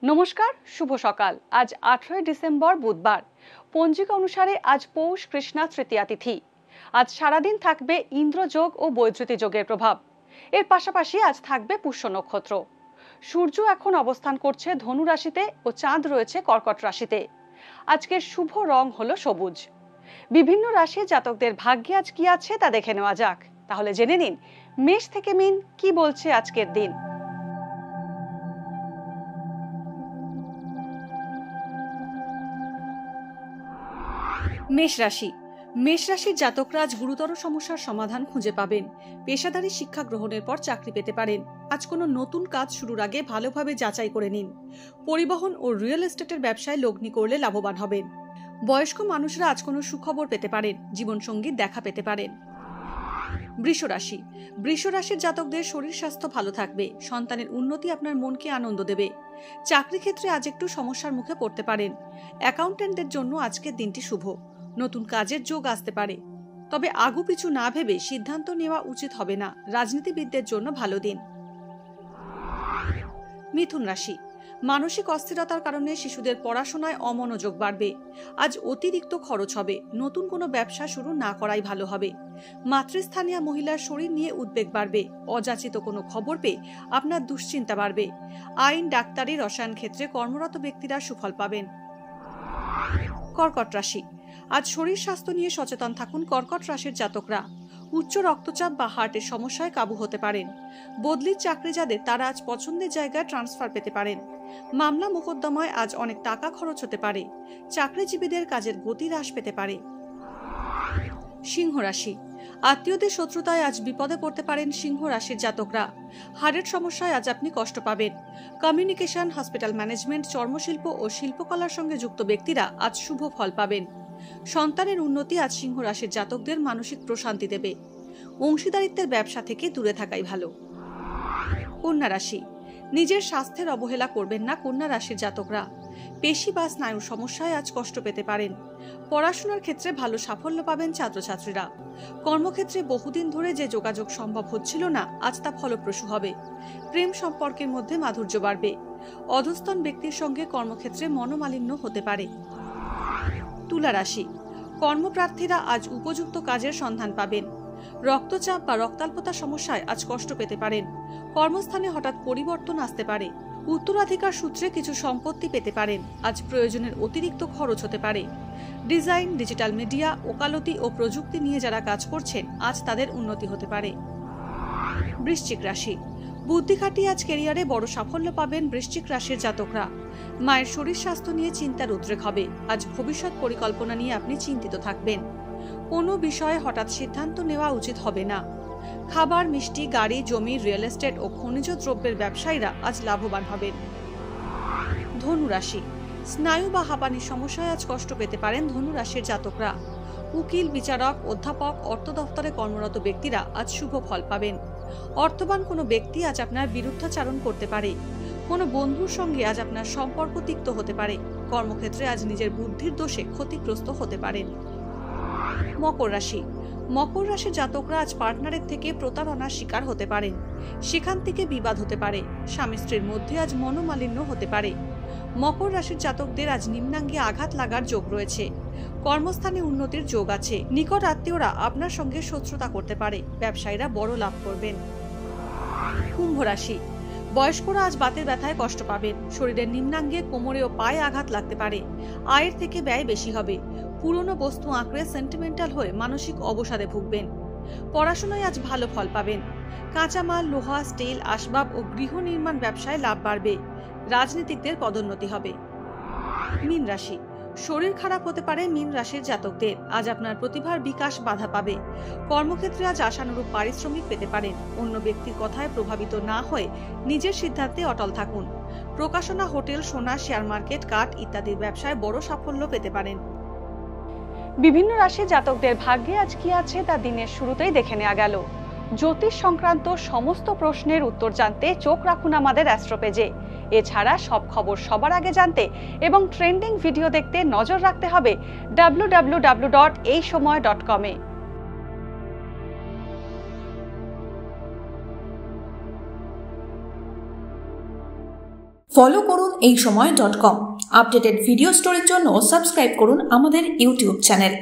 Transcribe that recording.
নমস্কার, শুভ সকাল। আজ 18 ডিসেম্বর বুধবার। পঞ্জিকা অনুসারে আজ পৌষ কৃষ্ণা তৃতীয়া তিথি। আজ সারাদিন থাকবে ইন্দ্রযোগ ও বৈদ্যুতি যোগের প্রভাব। এর পাশাপাশি আজ থাকবে পুষ্য নক্ষত্র। সূর্য এখন অবস্থান করছে ধনু রাশিতে ও চাঁদ রয়েছে কর্কট রাশিতে। আজকের শুভ রং হলো সবুজ। বিভিন্ন রাশির জাতকদের ভাগ্যে আজ কি আছে তা দেখে নেওয়া যাক। তাহলে জেনে নিন মেষ থেকে মিন কি বলছে আজকের দিন। মেষ রাশি। মেষ রাশির জাতকরা আজ গুরুতর সমস্যার সমাধান খুঁজে পাবেন। পেশাদারী শিক্ষা গ্রহণের পর চাকরি পেতে পারেন। আজ কোনো নতুন কাজ শুরুর আগে ভালোভাবে যাচাই করে নিন। পরিবহন ও রিয়েল এস্টেটের ব্যবসায় লগ্নি করলে লাভবান হবেন। বয়স্ক মানুষরা আজ কোনো সুখবর পেতে পারেন। জীবনসঙ্গীর দেখা পেতে পারেন। বৃষ রাশি। বৃষ রাশির জাতকদের শরীর স্বাস্থ্য ভালো থাকবে। সন্তানের উন্নতি আপনার মনকে আনন্দ দেবে। চাকরি ক্ষেত্রে আজ একটু সমস্যার মুখে পড়তে পারেন। অ্যাকাউন্ট্যান্টদের জন্য আজকের দিনটি শুভ। নতুন কাজের যোগ আসতে পারে, তবে আগুপিছু না ভেবে সিদ্ধান্ত নেওয়া উচিত হবে না। রাজনীতিবিদদের জন্য ভালো দিন। মিথুন রাশি। মানসিক অস্থিরতার কারণে শিশুদের পড়াশোনায় অমনোযোগ বাড়বে। আজ অতিরিক্ত খরচ হবে। নতুন কোনো ব্যবসা শুরু না করাই ভালো হবে। মাতৃস্থানীয় মহিলার শরীর নিয়ে উদ্বেগ বাড়বে। অযাচিত কোনো খবর পেয়ে আপনার দুশ্চিন্তা বাড়বে। আইন, ডাক্তারি, রসায়ন ক্ষেত্রে কর্মরত ব্যক্তিরা সুফল পাবেন। কর্কট রাশি। আজ শরীর স্বাস্থ্য নিয়ে সচেতন থাকুন কর্কট রাশির জাতকরা। উচ্চ রক্তচাপ বা হার্টের সমস্যায় কাবু হতে পারেন। বদলির চাকরি যাদের, তারা আজ পছন্দের জায়গায় ট্রান্সফার পেতে পারেন। মামলা মোকদ্দমায় আজ অনেক টাকা খরচ হতে পারে। চাকরিজীবীদের কাজের গতি হ্রাস পেতে পারে। সিংহ রাশি। আত্মীয়দের শত্রুতায় আজ বিপদে পড়তে পারেন সিংহ রাশির জাতকরা। হার্টের সমস্যায় আজ আপনি কষ্ট পাবেন। কমিউনিকেশন, হসপিটাল ম্যানেজমেন্ট, চর্মশিল্প ও শিল্পকলার সঙ্গে যুক্ত ব্যক্তিরা আজ শুভ ফল পাবেন। সন্তানের উন্নতি আজ সিংহ রাশির জাতকদের মানসিক প্রশান্তি দেবে। অংশীদারিত্বের ব্যবসা থেকে দূরে থাকাই ভালো। কন্যা রাশি। নিজের স্বাস্থ্যের অবহেলা করবেন না কন্যা রাশির জাতকরা। পেশি বা স্নায়ুর সমস্যায় আজ কষ্ট পেতে পারেন। পড়াশোনার ক্ষেত্রে ভালো সাফল্য পাবেন ছাত্রছাত্রীরা। কর্মক্ষেত্রে বহুদিন ধরে যে যোগাযোগ সম্ভব হচ্ছিল না, আজ তা ফলপ্রসূ হবে। প্রেম সম্পর্কের মধ্যে মাধুর্য বাড়বে। অধস্তন ব্যক্তির সঙ্গে কর্মক্ষেত্রে মনোমালিন্য হতে পারে। তুলা রাশি। কর্মপ্রার্থীরা আজ উপযুক্ত কাজের সন্ধান পাবেন। রক্তচাপ বা রক্তাল্পতা সমস্যায় আজ কষ্ট পেতে পারেন। কর্মস্থানে হঠাৎ পরিবর্তন আসতে পারে। উত্তরাধিকার সূত্রে কিছু সম্পত্তি পেতে পারেন। আজ প্রয়োজনের অতিরিক্ত খরচ হতে পারে। ডিজাইন, ডিজিটাল মিডিয়া, ওকালতি ও প্রযুক্তি নিয়ে যারা কাজ করছেন, আজ তাদের উন্নতি হতে পারে। বৃশ্চিক রাশি। বুদ্ধি খাটিয়ে আজ ক্যারিয়ারে বড় সাফল্য পাবেন বৃশ্চিক রাশির জাতকরা। মায়ের শরীর স্বাস্থ্য নিয়ে চিন্তার উদ্রেক হবে। আজ ভবিষ্যৎ পরিকল্পনা নিয়ে আপনি চিন্তিত থাকবেন। কোনো বিষয়ে হঠাৎ সিদ্ধান্ত নেওয়া উচিত হবে না। খাবার, মিষ্টি, গাড়ি, জমি, রিয়েল এস্টেট ও খনিজ দ্রব্যের ব্যবসায়ীরা আজ লাভবান হবেন। ধনু রাশি। স্নায়ু বা হাঁপানির সমস্যায় আজ কষ্ট পেতে পারেন ধনু রাশির জাতকরা। উকিল, বিচারক, অধ্যাপক, অর্থ দপ্তরে কর্মরত ব্যক্তিরা আজ শুভ ফল পাবেন। অর্থবান কোনো ব্যক্তি আজ আপনার বিরুদ্ধাচারণ করতে পারে। কোনো বন্ধুর সঙ্গে আজ আপনার সম্পর্ক তিক্ত হতে পারে। কর্মক্ষেত্রে আজ নিজের বুদ্ধির দোষে ক্ষতিগ্রস্ত হতে পারেন। মকর রাশি। মকর রাশির জাতকরা আজ পার্টনারের থেকে প্রতারণার শিকার হতে পারেন। সেখান থেকে বিবাদ হতে পারে। স্বামী স্ত্রীর মধ্যে আজ মনোমালিন্য হতে পারে। মকর রাশির জাতকদের আজ নিম্নাঙ্গে আঘাত লাগার যোগ রয়েছে। কর্মস্থানে উন্নতির যোগ আছে। নিকট আত্মীয়রা আপনার সঙ্গে শত্রুতা করতে পারে। ব্যবসায়ীরা বড় লাভ করবেন। কুম্ভ রাশি। বয়স্করা আজ বাতের ব্যথায় কষ্ট পাবেন। শরীরের নিম্নাঙ্গে, কোমরে ও পায়ে আঘাত লাগতে পারে। আয়ের থেকে ব্যয় বেশি হবে। পুরনো বস্তু আঁকড়ে সেন্টিমেন্টাল হয়ে মানসিক অবসাদে ভুগবেন। পড়াশোনায় আজ ভালো ফল পাবেন। কাঁচামাল, লোহা, স্টিল, আসবাব ও গৃহ নির্মাণ ব্যবসায় লাভ বাড়বে। রাজনীতিকদের পদোন্নতি হবে। মীন রাশি। শরীর খারাপ হতে পারে মীন রাশির জাতকদের। আজ আপনার প্রতিভার বিকাশ বাধা পাবে। কর্মক্ষেত্রে আজ আশানুরূপ পারিশ্রমিক পেতে পারেন। অন্য ব্যক্তির কথায় প্রভাবিত না হয়ে নিজের সিদ্ধান্তে অটল থাকুন। প্রকাশনা, হোটেল, সোনা, শেয়ার মার্কেট, কাঠ ইত্যাদির ব্যবসায় বড় সাফল্য পেতে পারেন। বিভিন্ন রাশির জাতকদের ভাগ্যে আজ কি আছে তা দিনের শুরুতেই দেখে নেওয়া গেল। জ্যোতিষ সংক্রান্ত সমস্ত প্রশ্নের উত্তর জানতে চোখ রাখুন আমাদের অ্যাস্ট্রো পেজে। এছাড়া সব খবর সবার আগে জানতে এবং ট্রেন্ডিং ভিডিও দেখতে নজর রাখতে হবে www.এইসময়.com এ। ফলো করুন এইসময়.com। আপডেটেড ভিডিও স্টোরির জন্য সাবস্ক্রাইব করুন আমাদের ইউটিউব চ্যানেল।